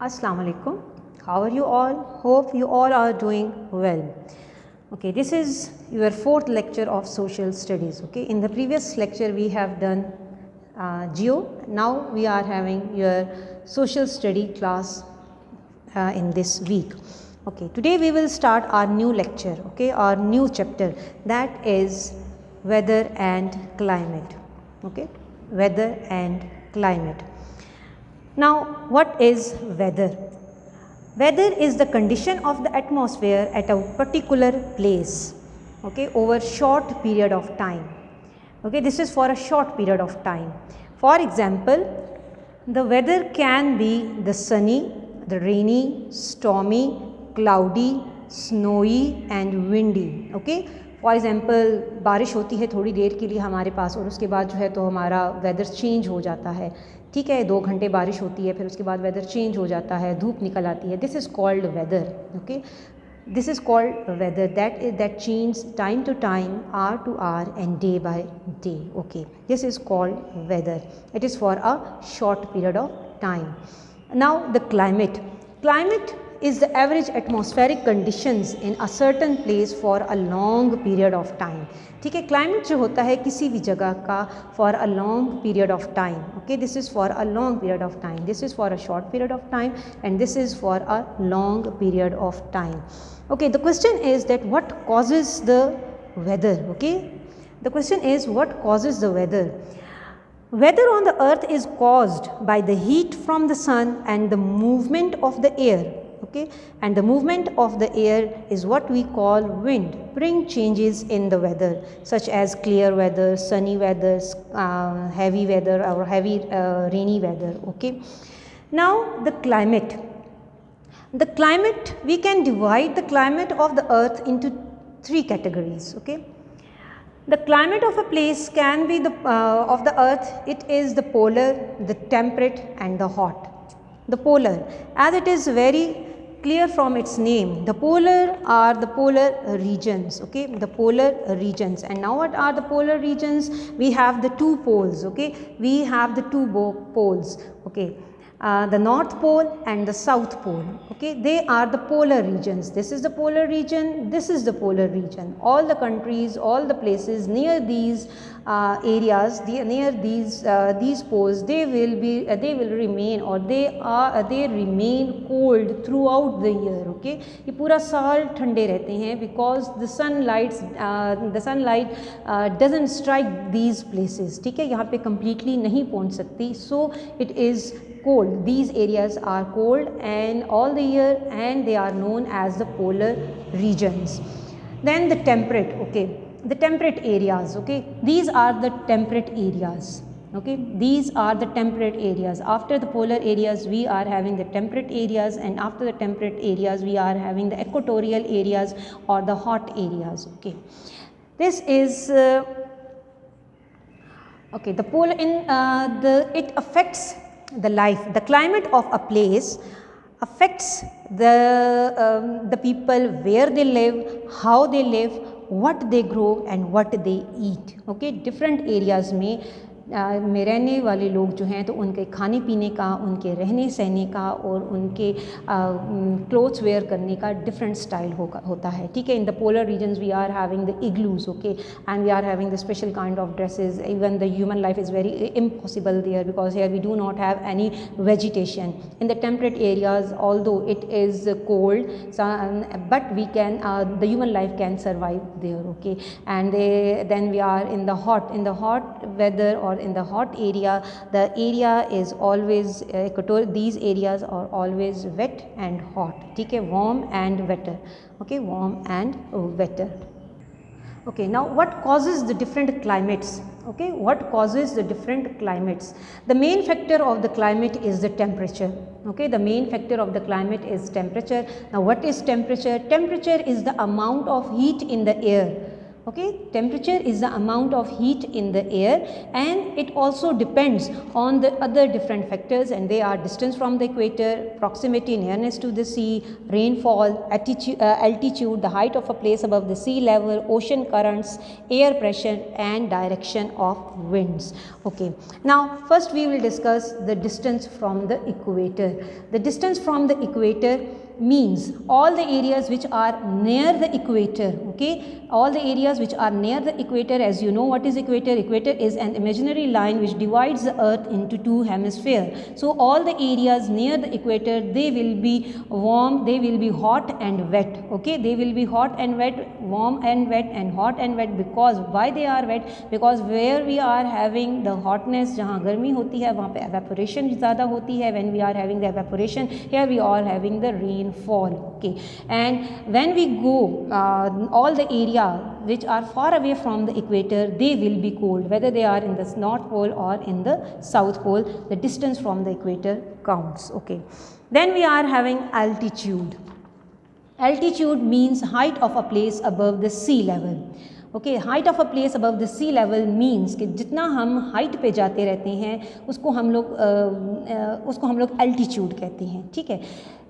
Assalamu alaikum. How are you all? Hope you all are doing well. Okay, this is your fourth lecture of social studies. Okay, in the previous lecture we have done geo. Now we are having your social study class in this week. Okay, today we will start our new lecture. Okay, our new chapter, that is weather and climate. Okay, weather and climate. Now, what is weather? Weather is the condition of the atmosphere at a particular place, okay, over short period of time. Okay, this is for a short period of time. For example, the weather can be the sunny, the rainy, stormy, cloudy, snowy and windy. Okay, for example बारिश होती है थोड़ी देर के लिए हमारे पास और उसके बाद जो है तो हमारा वेदर चेंज हो जाता है. ठीक है, 2 घंटे बारिश होती है, फिर उसके बाद वेदर चेंज हो जाता है, धूप निकल आती है. This is called weather. Okay, this is called weather that change time to time, hour to hour and day by day. Okay, this is called weather. It is for a short period of time. Now the climate is the average atmospheric conditions in a certain place for a long period of time. ठीक है, climate जो होता है किसी भी जगह का for a long period of time. Okay, this is for a long period of time, this is for a short period of time and this is for a long period of time. Okay, the question is that what causes the weather? Okay, the question is what causes the weather? Weather on the earth is caused by the heat from the sun and the movement of the air. Okay, and the movement of the air is what we call wind, bring changes in the weather such as clear weather, sunny weather, heavy weather or heavy rainy weather. Okay, now the climate we can divide the climate of the earth into 3 categories. Okay, the climate of a place can be the of the earth, it is the polar, the temperate and the hot. The polar, as it is very clear from its name, the polar are the polar regions. Okay, the polar regions. And now what are the polar regions? We have the 2 poles. Okay, we have the 2 poles. Okay, the north pole and the south pole. Okay, they are the polar regions. This is the polar region, this is the polar region. All the countries, all the places near these areas, near these poles, they will remain or they remain cold throughout the year. Okay, ये पूरा साल ठंडे रहते हैं because the sunlight doesn't strike these places. ठीक है, यहाँ पे completely नहीं पहुँच सकती, so it is cold. These areas are cold and all the year and they are known as the polar regions. Then the temperate. Okay, the temperate areas. Okay, these are the temperate areas. Okay, these are the temperate areas. After the polar areas we are having the temperate areas, and after the temperate areas we are having the equatorial areas or the hot areas. Okay, this is okay, the polar it affects the life. The climate of a place affects the people, where they live, how they live, what they grow and what they eat. Okay, different areas में रहने वाले लोग जो हैं तो उनके खाने पीने का, उनके रहने सहने का और उनके क्लोथ्स वेयर करने का डिफरेंट स्टाइल होता है. ठीक है, in the polar regions we are having the igloos. Okay, and we are having the special kind of dresses. Even the human life is very impossible there because here we do not have any vegetation. In the temperate areas although it is cold but we can the human life can survive there. Okay, and then we are in the hot weather or in the hot area. The area is always these areas are always wet and hot. ठीक है, warm and wetter. Okay, warm and wetter. Okay, now what causes the different climates? Okay, what causes the different climates? The main factor of the climate is the temperature. Okay, the main factor of the climate is temperature. Now what is temperature? Temperature is the amount of heat in the air. Okay, temperature is the amount of heat in the air, and it also depends on the other different factors, and they are distance from the equator, proximity, nearness to the sea, rainfall, altitude, the height of a place above the sea level, ocean currents, air pressure, and direction of winds. Okay, now first we will discuss the distance from the equator. The distance from the equator means all the areas which are near the equator. Okay, all the areas which are near the equator, as you know what is equator. Equator is an imaginary line which divides the earth into two hemispheres. So all the areas near the equator, they will be warm, they will be hot and wet. Okay, they will be hot and wet, warm and wet, and hot and wet. Because why they are wet? Because where we are having the hotness, जहाँ गर्मी होती है वहाँ पे evaporation ज़्यादा होती है. When we are having the evaporation, here we are having the rainfall. Okay, and when we go all the area which are far away from the equator, they will be cold, whether they are in the north pole or in the south pole. The distance from the equator counts. Okay, then we are having altitude. Altitude means height of a place above the sea level. Okay, height of a place above the sea level means कि जितना हम height पे जाते रहते हैं उसको हम लोग एल्टीट्यूड कहते हैं. ठीक है,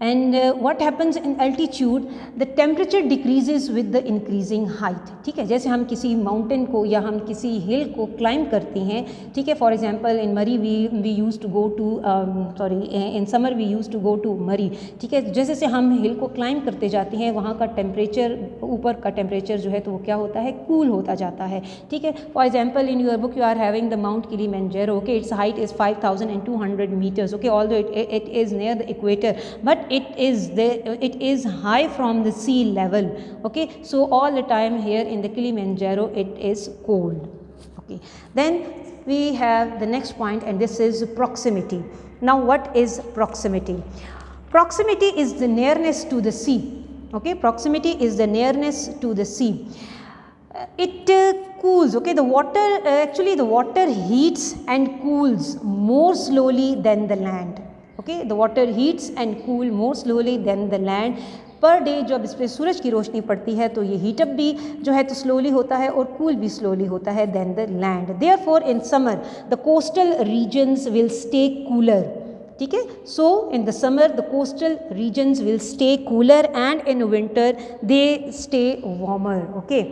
and what happens in altitude, the temperature decreases with the increasing height. ठीक है, जैसे हम किसी माउंटेन को या हम किसी हिल को क्लाइंब करते हैं. ठीक है, for example in Murree we used to go to in summer we used to go to Murree. ठीक है, जैसे जैसे हम हिल को क्लाइंब करते जाते हैं वहाँ का टेम्परेचर, ऊपर का टेम्परेचर जो है तो वो क्या होता है, कूल होता जाता है. ठीक है, for example in your book you are having the mount Kilimanjaro. Okay, it's height is 5200 meters. Okay, although it is near the equator, but it is high from the sea level. Okay, so all the time here in the Kilimanjaro it is cold. Okay, then we have the next point, and this is proximity. Now what is proximity? Proximity is the nearness to the sea. Okay, proximity is the nearness to the sea. It cools. Okay, the water actually the water heats and cools more slowly than the land. Okay, the water heats and cool more slowly than the land. Per day जब इस पर सूरज की रोशनी पड़ती है तो ये heat up भी जो है तो स्लोली होता है और कूल भी स्लोली होता है then the land. Therefore in summer the coastal regions will stay cooler. ठीक है, so in the summer the coastal regions will stay cooler and in winter they stay warmer. Okay,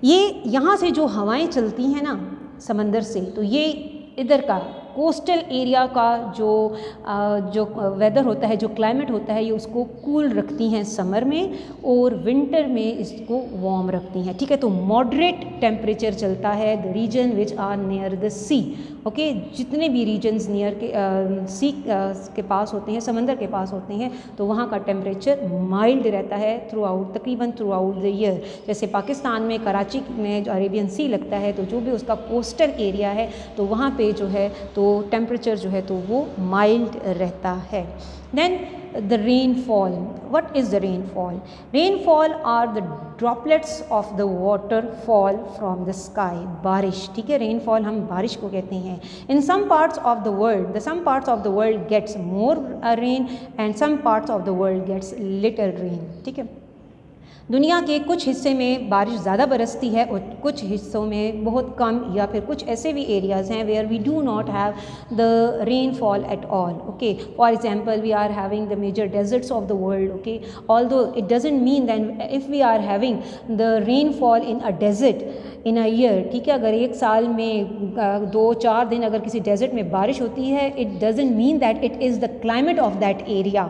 ये यहाँ से जो हवाएं चलती हैं ना समंदर से, तो ये इधर का कोस्टल एरिया का जो वेदर होता है, जो क्लाइमेट होता है, ये उसको कूल रखती हैं समर में और विंटर में इसको वार्म रखती हैं. ठीक है, तो मॉडरेट टेम्परेचर चलता है the region which are near the sea. Okay, जितने भी रीजन्स नियर के सी के पास होते हैं, समंदर के पास होते हैं, तो वहाँ का टेम्परेचर माइल्ड रहता है तकरीबन थ्रू आउट द ईयर. जैसे पाकिस्तान में कराची में जो अरेबियन सी लगता है, तो जो भी उसका कोस्टल एरिया है तो वहाँ पे जो है तो टेम्परेचर जो है तो वो माइल्ड रहता है. Then the rainfall. What is the rainfall? Rainfall are the droplets of the water fall from the sky. बारिश. ठीक है, रेनफॉल हम बारिश को कहते हैं. In some parts of the world, some parts of the world gets more rain and some parts of the world gets little rain. ठीक है, दुनिया के कुछ हिस्से में बारिश ज़्यादा बरसती है और कुछ हिस्सों में बहुत कम, या फिर कुछ ऐसे भी एरियाज़ हैं where we do not have the rainfall at all. Okay, for example we are having the major deserts of the world. Okay, although it doesn't mean that if we are having the rainfall in a desert in a year. ठीक है, अगर एक साल में 2-4 दिन अगर किसी desert में बारिश होती है, it doesn't mean that it is the climate of that area.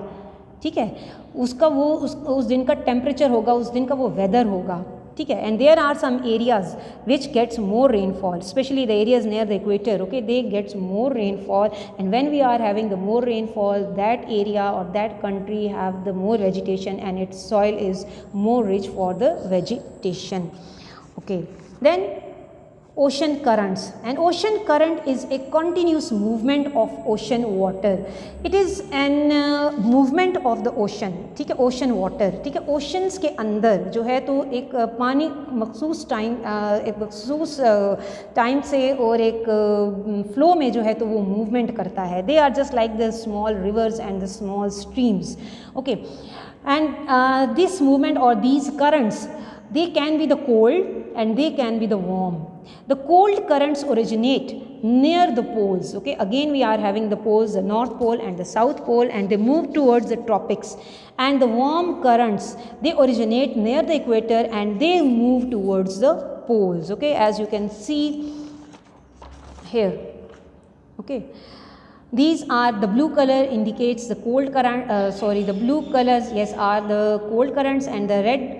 ठीक है, उसका वो उस दिन का टेम्परेचर होगा, उस दिन का वो वेदर होगा. ठीक है, and there are some areas which gets more rainfall, specially the areas near the equator. Okay, they gets more rainfall, and when we are having the more rainfall, that area or that country have the more vegetation and its soil is more rich for the vegetation. Okay, then ocean currents. An ocean current is a continuous movement of ocean water. It is an movement of the ocean. ठीक है, ocean water. ठीक है, oceans के अंदर जो है तो एक पानी मखसूस टाइम से और एक फ्लो में जो है तो वो मूवमेंट करता है. They are just like the small rivers and the small streams. Okay, and this movement or these currents, they can be the cold and they can be the warm. The cold currents originate near the poles. Okay, again we are having the poles, the north pole and the south pole, and they move towards the tropics. And the warm currents, they originate near the equator and they move towards the poles. Okay, as you can see here. Okay, these are the blue color indicates the cold current, the blue colors, yes, are the cold currents, and the red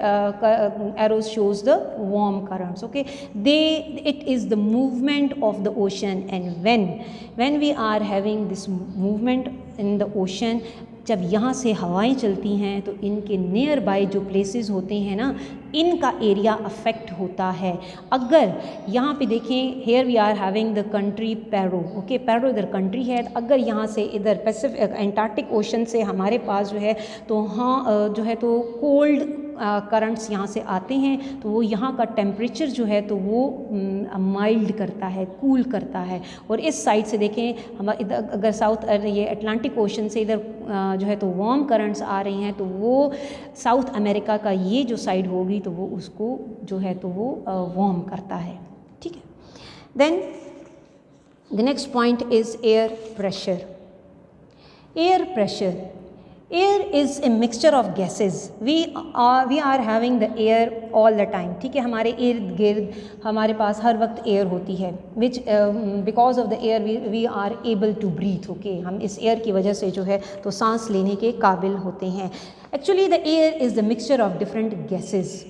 arrows shows the warm currents. Okay, it is the movement of the ocean, and when we are having this movement in the ocean, जब यहाँ से हवाएं चलती हैं तो इनके near by जो places होते हैं ना, इनका एरिया अफेक्ट होता है. अगर यहाँ पे देखें, here we are having the country Peru. Okay, Peru इधर कंट्री है. अगर यहाँ से इधर पैसिफिक एंटार्क्टिक ओशन से हमारे पास जो है तो हाँ जो है तो कोल्ड करंट्स यहाँ से आते हैं, तो वो यहाँ का टेम्परेचर जो है तो वो माइल्ड करता है, कूल करता है. और इस साइड से देखें, हम इधर अगर साउथ ये अटलांटिक ओशन से इधर जो है तो वार्म करंट्स आ रही हैं, तो वो साउथ अमेरिका का ये जो साइड होगी तो वो उसको जो है तो वो वार्म करता है. ठीक है. Then the next point is air pressure. Air pressure, air is a mixture of gases. We are having the air all the time. ठीक है, हमारे इर्द गिर्द हमारे पास हर वक्त एयर होती है, which because of the air we are able to breathe. Okay, हम इस एयर की वजह से जो है तो सांस लेने के काबिल होते हैं. Actually the air is the mixture of different gases.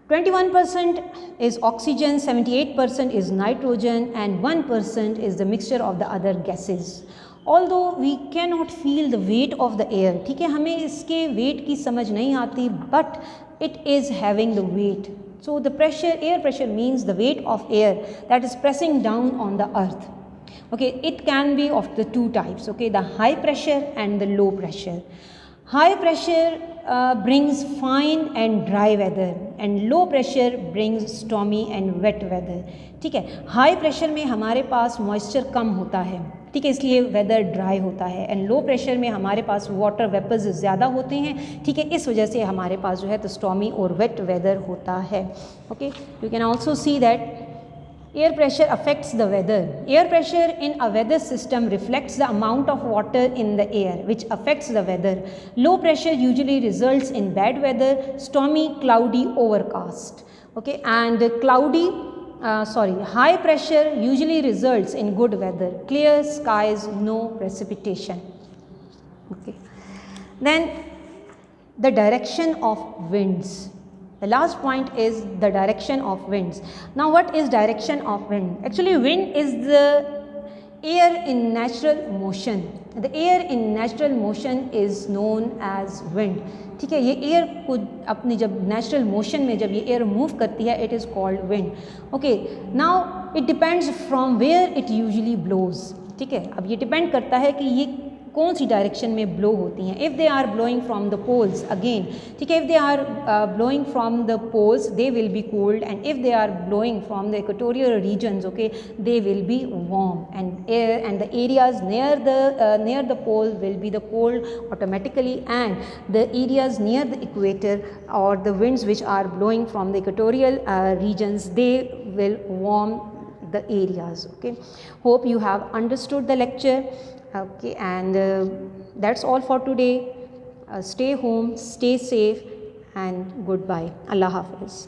21% is oxygen, 78% is nitrogen, and 1% is the mixture of the other gases. Although we cannot feel the weight of the air, ठीक है, हमें इसके weight की समझ नहीं आती, but it is having the weight. So the pressure, air pressure means the weight of air that is pressing down on the earth. Okay, it can be of the two types. Okay, the high pressure and the low pressure. High pressure brings fine and dry weather, and low pressure brings stormy and wet weather. ठीक है, high pressure में हमारे पास moisture कम होता है, ठीक है, इसलिए weather dry होता है. एंड लो प्रेशर में हमारे पास वाटर वेपर्स ज़्यादा होते हैं, ठीक है, इस वजह से हमारे पास जो है तो स्टॉमी और वेट वेदर होता है. Okay, you can also see that air pressure affects the weather. Air pressure in a weather system reflects the amount of water in the air, which affects the weather. Low pressure usually results in bad weather, stormy, cloudy, overcast. Okay, and high pressure usually results in good weather, clear skies, no precipitation. Okay, then the direction of winds. The last point is the direction of winds. Now what is direction of wind? Actually wind is the air in natural motion. The air in natural motion is known as wind. ठीक है, ये air को अपनी जब natural motion में जब ये air move करती है, it is called wind. Okay, now it depends from where it usually blows. ठीक है, अब ये डिपेंड करता है कि ये कौन सी डायरेक्शन में ब्लो होती हैं. If they are blowing from the poles, again ठीक है, if they are blowing from the poles they will be cold, and if they are blowing from the equatorial regions, okay, they will be warm, and the areas near the pole will be the cold automatically, and the areas near the equator or the winds which are blowing from the equatorial regions, they will warm the areas. Okay, hope you have understood the lecture. Okay, and that's all for today. Stay home, stay safe, and goodbye. Allah Hafiz.